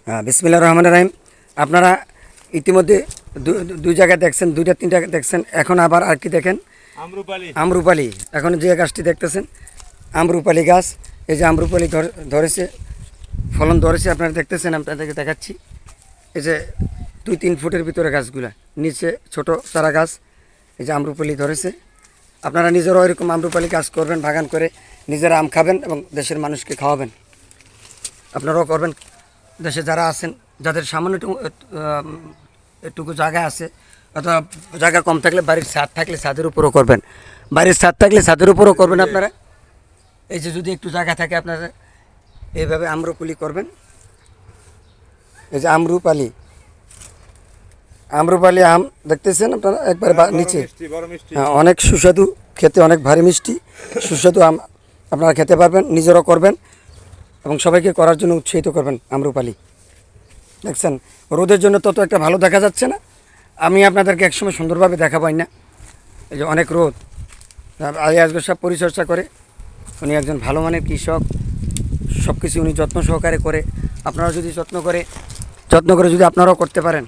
বিসমিল্লাহির রহমানির রহিম। আপনারা ইতিমধ্যে দুই জায়গায় দেখছেন, দুইটা তিনটা দেখছেন, এখন আবার আর কি দেখেন, আমরুপালি। এখন যে গাছটি দেখতেছেন আমরুপালি গাছ। এই যে আমরুপালি ধরেছে, ফলন ধরেছে, আপনারা দেখতেছেন, আপনাদেরকে দেখাচ্ছি। এই যে 2-3 ফুটের ভিতরে গাছগুলা, নিচে ছোট চারা গাছ। এই যে আমরুপালি ধরেছে। আপনারা নিজেরাও এরকম আমরুপালি গাছ করবেন, বাগান করে নিজেরা আম খাবেন এবং দেশের মানুষকে খাওয়াবেন। আপনারাও করবেন। দেশে যারা আছেন, যাদের সামান্য একটুকু জায়গা আছে, অথবা জায়গা কম থাকলে বাড়ির ছাদ থাকলে ছাদের উপরও করবেন, বাড়ির ছাদ থাকলে ছাদের উপরও করবেন আপনারা। এই যে যদি একটু জায়গা থাকে আপনারা এইভাবে আম্রপালি করবেন। এই যে আমরুপালি আম দেখতেছেন আপনারা, একবারে নিচে। হ্যাঁ, অনেক সুস্বাদু, খেতে অনেক ভারী মিষ্টি, সুস্বাদু আম আপনারা খেতে পারবেন, নিজেরাও করবেন এবং সবাইকে করার জন্য উৎসাহিত করবেন। আমরুপালি দেখছেন, রোদের জন্য তত একটা ভালো দেখা যাচ্ছে না। আমি আপনাদেরকে একসময় সুন্দরভাবে দেখাবো না। এই যে অনেক রোদ, আলী আসগর সাহেব পরিচর্যা করে, উনি একজন ভালো মানের কৃষক, সব কিছু উনি যত্ন সহকারে করে। আপনারা যদি যত্ন করে যদি আপনারাও করতে পারেন,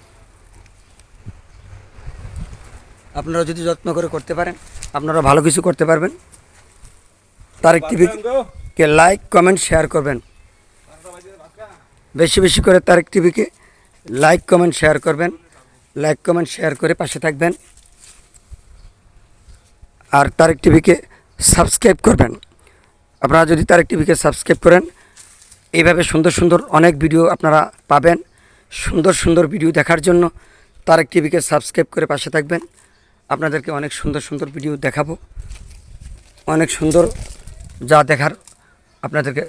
আপনারা যদি যত্ন করে করতে পারেন, আপনারা ভালো কিছু করতে পারবেন। তারেক টিভিকে লাইক কমেন্ট শেয়ার করবেন, বেশি বেশি করে তারেক টিভিকে লাইক কমেন্ট শেয়ার করবেন, লাইক কমেন্ট শেয়ার করে পাশে থাকবেন। আর তারেক টিভিকে সাবস্ক্রাইব করবেন। আপনারা যদি তারেক টিভিকে সাবস্ক্রাইব করেন, এইভাবে সুন্দর সুন্দর অনেক ভিডিও আপনারা পাবেন। সুন্দর সুন্দর ভিডিও দেখার জন্য তারেক টিভিকে সাবস্ক্রাইব করে পাশে থাকবেন। আপনাদেরকে অনেক সুন্দর সুন্দর ভিডিও দেখাবো, অনেক সুন্দর যা দেখার আপনাদেরকে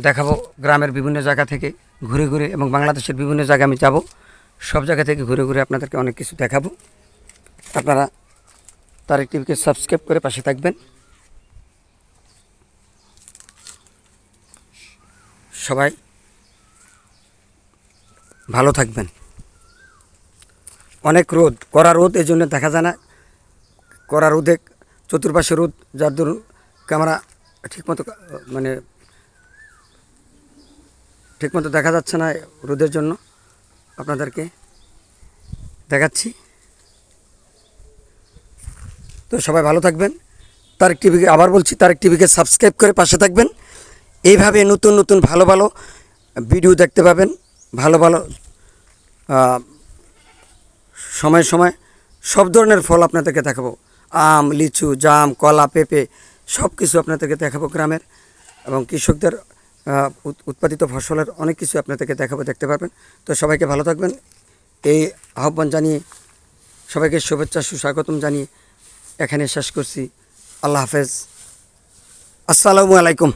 দেখাবো। গ্রামের বিভিন্ন জায়গা থেকে ঘুরে ঘুরে এবং বাংলাদেশের বিভিন্ন জায়গায় আমি যাব, সব জায়গা থেকে ঘুরে ঘুরে আপনাদেরকে অনেক কিছু দেখাবো। আপনারা তারেক টিভিকে সাবস্ক্রাইব করে পাশে থাকবেন। সবাই ভালো থাকবেন। অনেক রোদ, কড়া রোদ, এই জন্য দেখা যায় না। কড়া রোদে চতুর্পাশে রোদ, যার দরুন ক্যামেরা ঠিকমতো দেখা যাচ্ছে না রোদের জন্য। আপনাদেরকে দেখাচ্ছি। তো সবাই ভালো থাকবেন। তারেক টিভিকে আবার বলছি, তারেক টিভিকে সাবস্ক্রাইব করে পাশে থাকবেন। এইভাবে নতুন নতুন ভালো ভালো ভিডিও দেখতে পাবেন। ভালো ভালো সময় সময় সব ধরনের ফল আপনাদেরকে দেখাবো। আম, লিচু, জাম, কলা, পেঁপে সব কিছু আপনাদেরকে দেখাবো। গ্রামের এবং কৃষকদের উৎপাদিত ফসলের অনেক কিছু আপনাদেরকে দেখাবো, দেখতে পারবেন। তো সবাইকে ভালো থাকবেন এই আহ্বান জানিয়ে, সবাইকে শুভেচ্ছা সুস্বাগতম জানিয়ে এখানে শেষ করছি। আল্লাহ হাফেজ, আসসালামু আলাইকুম।